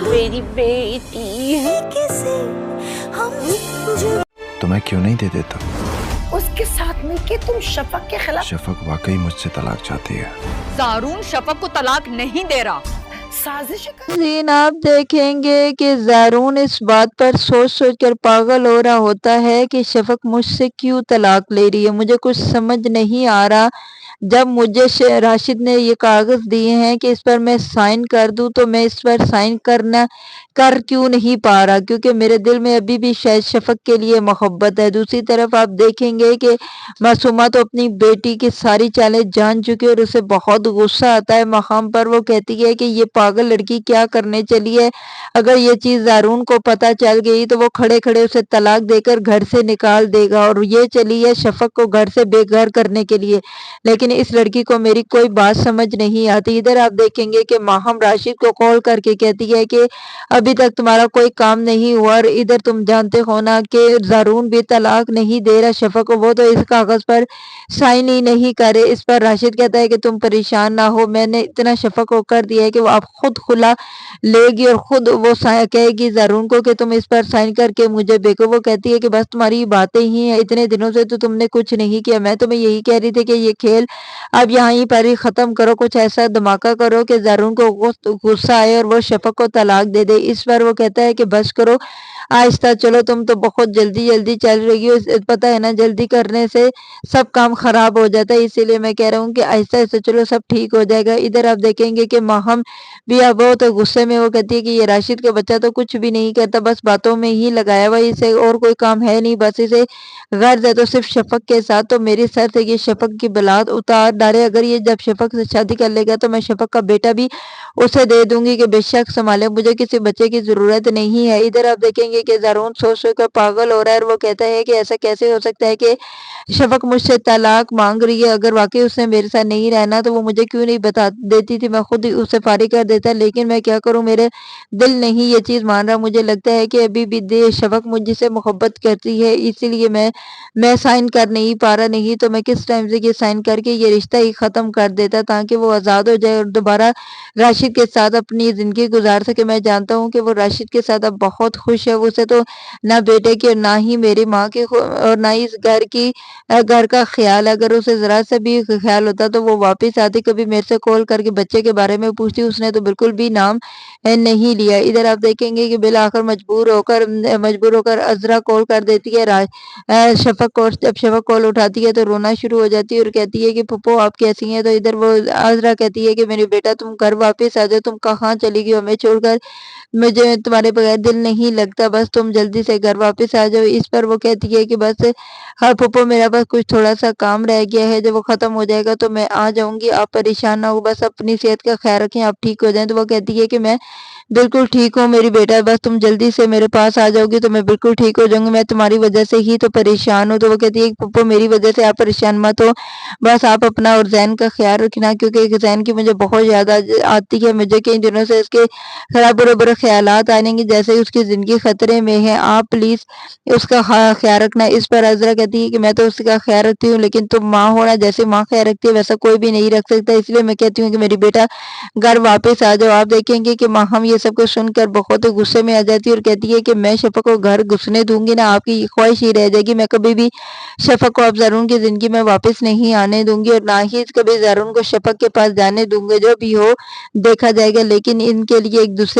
میری بیٹی تو میں کیوں نہیں دے دیتا؟ اس کے ساتھ مل کے تم شفق کے خلاف شفق واقعی مجھ سے طلاق چاہتی ہے۔ زارون شفق کو طلاق نہیں دے رہا۔ سازش آپ دیکھیں گے کہ زارون اس بات پر سوچ سوچ کر پاگل ہو رہا ہوتا ہے کہ شفق مجھ سے کیوں طلاق لے رہی ہے۔ مجھے کچھ سمجھ نہیں آ رہا، جب مجھے راشد نے یہ کاغذ دیے ہیں کہ اس پر میں سائن کر دوں تو میں اس پر سائن کر کیوں نہیں پا رہا، کیونکہ میرے دل میں ابھی بھی شاید شفق کے لیے محبت ہے۔ دوسری طرف آپ دیکھیں گے کہ معصومہ تو اپنی بیٹی کی ساری چالیں جان چکی اور اسے بہت غصہ آتا ہے مقام پر۔ وہ کہتی ہے کہ یہ پاگل لڑکی کیا کرنے چلی ہے، اگر یہ چیز زارون کو پتہ چل گئی تو وہ کھڑے کھڑے اسے طلاق دے کر گھر سے نکال دے گا، اور یہ چلی ہے شفق کو گھر سے بے گھر کرنے کے لیے۔ لیکن اس لڑکی کو میری کوئی بات سمجھ نہیں آتی۔ ادھر آپ دیکھیں گے کہ ماہم راشد کو کال کر کے کہتی ہے کہ ابھی تک تمہارا کوئی کام نہیں ہوا، اور ادھر تم جانتے ہو نا کہ زارون بھی طلاق نہیں دے رہا شفق کو، وہ تو اس کاغذ پر سائن ہی نہیں کرے۔ اس پر راشد کہتا ہے کہ تم پریشان نہ ہو، میں نے اتنا شفق کو کر دیا ہے کہ وہ آپ خود خلا لے گی اور خود وہ کہے گی زارون کو کہ تم اس پر سائن کر کے مجھے بھیجو۔ وہ کہتی ہے کہ بس تمہاری باتیں ہی ہیں، اتنے دنوں سے تو تم نے کچھ نہیں کیا، میں تمہیں یہی کہہ رہی تھی کہ یہ کھیل اب یہیں پر ہی ختم کرو، کچھ ایسا دھماکہ کرو کہ زارون کو غصہ آئے اور وہ شفق کو طلاق دے دے۔ اس پر وہ کہتا ہے کہ بس کرو، آہستہ چلو، تم تو بہت جلدی چل رہی ہو، پتہ ہے نا جلدی کرنے سے سب کام خراب ہو جاتا ہے، اسی لیے میں کہہ رہا ہوں کہ آہستہ چلو، سب ٹھیک ہو جائے گا۔ ادھر آپ دیکھیں گے کہ ماہم بھی اب بہت غصے میں، وہ کہتی ہے کہ یہ راشد کا بچہ تو کچھ بھی نہیں کرتا، بس باتوں میں ہی لگایا ہوا، اسے اور کوئی کام ہے نہیں، بس اسے غرض ہے تو صرف شفق کے ساتھ، تو میری سر سے یہ شفق کی بلاد اتار ڈالے، اگر یہ جب شفق سے شادی کر لے گا تو میں شفق کا بیٹا بھی اسے دے دوں گی کہ بے شک سنبھالے، مجھے کسی بچے کی ضرورت نہیں ہے۔ ادھر آپ دیکھیں گے کہ زارون سوچ کر پاگل ہو رہا ہے، اور وہ کہتا ہے کہ ایسا کیسے ہو سکتا ہے کہ شفق مجھ سے طلاق مانگ رہی ہے، اگر واقعی اس نے میرے ساتھ نہیں رہنا تو وہ مجھے کیوں نہیں بتا دیتی تھی، میں خود ہی اسے فارغ کر دیتا، لیکن میں کیا کروں، میرے دل نہیں یہ چیز مان رہا، مجھے لگتا ہے کہ ابھی بھی شفق مجھ سے محبت کرتی ہے، اسی لیے میں سائن کر نہیں پا رہا، نہیں تو میں کس ٹائم سے یہ سائن کر کے یہ رشتہ ہی ختم کر دیتا تاکہ وہ آزاد ہو جائے اور دوبارہ راشد کے ساتھ اپنی زندگی گزار سکے۔ میں جانتا ہوں کہ وہ راشد کے ساتھ اب بہت خوش ہے، اسے تو نہ بیٹے کی اور نہ ہی میری ماں کی اور نہ ہی اس گھر کا خیال، اگر اسے ذرا سا بھی خیال ہوتا تو وہ واپس آتی، کبھی میرے سے کال کر کے بچے کے بارے میں پوچھتی، اس نے تو بالکل بھی نام نہیں لیا۔ ادھر آپ دیکھیں گے کہ بالآخر مجبور ہو کر عذرا کال کر دیتی ہے شفق کو، جب شفق کال اٹھاتی ہے تو رونا شروع ہو جاتی ہے اور کہتی ہے کہ پھپھو آپ کیسی ہیں، تو ادھر وہ عذرا کہتی ہے کہ میرے بیٹا تم گھر واپس آ جاؤ، تم کہاں چلی گئی ہمیں چھوڑ کر، مجھے تمہارے بغیر دل نہیں لگتا، بس تم جلدی سے گھر واپس آ جاؤ۔ اس پر وہ کہتی ہے کہ بس ہاں پھپھو، میرا بس کچھ تھوڑا سا کام رہ گیا ہے، جب وہ ختم ہو جائے گا تو میں آ جاؤں گی، آپ پریشان نہ ہو، بس اپنی صحت کا خیال رکھیں، آپ ٹھیک ہو جائیں۔ تو وہ کہتی ہے کہ میں بالکل ٹھیک ہوں میری بیٹا، بس تم جلدی سے میرے پاس آ جاؤ گی تو میں بالکل ٹھیک ہو جاؤں گی، میں تمہاری وجہ سے ہی تو پریشان ہوں۔ تو وہ کہتی ہے کہ پھپھو میری وجہ سے آپ پریشان مت ہو، بس آپ اپنا اور زین کا خیال رکھنا، کیونکہ زین کی مجھے بہت یاد آتی ہے، مجھے کئی دنوں سے اس کے خراب برے خیالات آنے گے، جیسے اس کی زندگی خطرے میں ہے، آپ پلیز اس کا خیال رکھنا۔ اس پر عذرا کہتی ہے کہ میں تو اس کا خیال رکھتی ہوں، لیکن تم ماں ہونا، جیسے ماں خیال رکھتی ہے ویسا کوئی بھی نہیں رکھ سکتا، اس لیے میں کہتی ہوں کہ میری بیٹا گھر واپس آ جاؤ۔ آپ دیکھیں گے کہ ماہم یہ سب کچھ سن کر بہت غصے میں آ جاتی ہے اور کہتی ہے کہ میں شفق کو گھر گھسنے دوں گی نا، آپ کی خواہش ہی رہ جائے گی، میں کبھی بھی شفق کو اب زارون کی زندگی میں واپس نہیں آنے دوں گی، اور نہ ہی کبھی زارون کو شفق کے پاس جانے دوں گے، جو بھی ہو دیکھا جائے گا، لیکن ان کے لیے ایک دوسرے